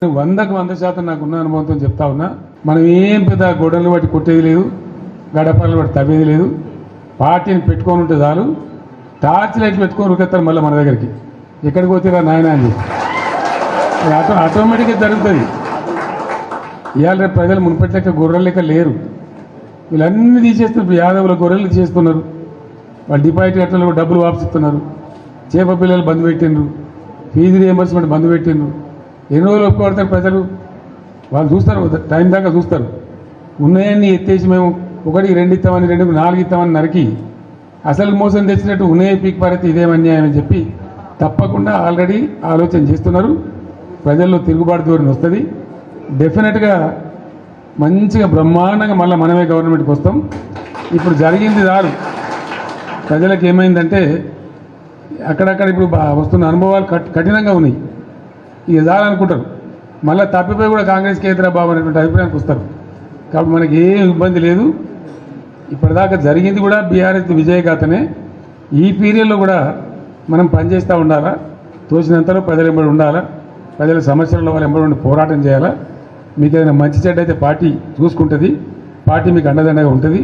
100కు 100% నాకున్న అనుభవంతో చెప్తా ఉన్నా. మనం ఏం పెద్ద గొడవలు బట్టి కొట్టేది లేదు, గడపలు బట్టి తవ్వేది లేదు. పార్టీని పెట్టుకొని ఉంటే చాలు, టార్చ్ లైట్ పెట్టుకొని ఉరికెత్తారు మళ్ళీ మన దగ్గరికి. ఎక్కడికి పోతారా నాయన అని చెప్పి ఆటోమేటిక్గా జరుగుతుంది. ఇవాళ రేపు ప్రజలు మునుపటి లెక్క గొర్రెల లెక్క లేరు. వీళ్ళన్నీ తీసేస్తున్నారు. యాదవుల గొర్రెలు తీసేస్తున్నారు. వాళ్ళు డిపాజిట్ కట్టలు డబ్బులు వాపసిస్తున్నారు. చేప పిల్లలు బంద్ పెట్టిండ్రు, ఫీజు రియంబర్స్మెంట్ బంద్ పెట్టిండ్రు. ఎన్ని రోజులు ఒప్పుకోడతారు ప్రజలు? వాళ్ళు చూస్తారు, టైం దాకా చూస్తారు. ఉన్నాయన్నీ ఎత్తేసి మేము 1కి 2 ఇస్తామని 2కు 4 ఇస్తామని నరికి అసలు మోసం తెచ్చినట్టు ఉన్నాయే పీక్ పారైతే ఇదేం అన్యాయం అని చెప్పి తప్పకుండా ఆల్రెడీ ఆలోచన చేస్తున్నారు. ప్రజల్లో తిరుగుబాటు ధోరణి వస్తుంది. డెఫినెట్గా మంచిగా బ్రహ్మాండంగా మళ్ళీ మనమే గవర్నమెంట్కి వస్తాం. ఇప్పుడు జరిగింది దారు ప్రజలకు ఏమైందంటే అక్కడక్కడ ఇప్పుడు వస్తున్న అనుభవాలు కఠినంగా ఉన్నాయి. ఇక చాలనుకుంటారు, మళ్ళీ తప్పిపోయి కూడా కాంగ్రెస్ కేంద్ర బాబు అనేటువంటి అభిప్రాయానికి వస్తారు. కాబట్టి మనకి ఏం ఇబ్బంది లేదు. ఇప్పటిదాకా జరిగింది కూడా బీఆర్ఎస్ విజయగాథనే. ఈ పీరియడ్లో కూడా మనం పనిచేస్తూ ఉండాలా, తోచినంతలో ప్రజలు ఎంబడి ఉండాలా, ప్రజల సమస్యల వాళ్ళు ఎంబడి ఉండి పోరాటం చేయాలా. మీకు ఏదైనా మంచి చెడ్డ అయితే పార్టీ చూసుకుంటుంది, పార్టీ మీకు అండదండగా ఉంటుంది.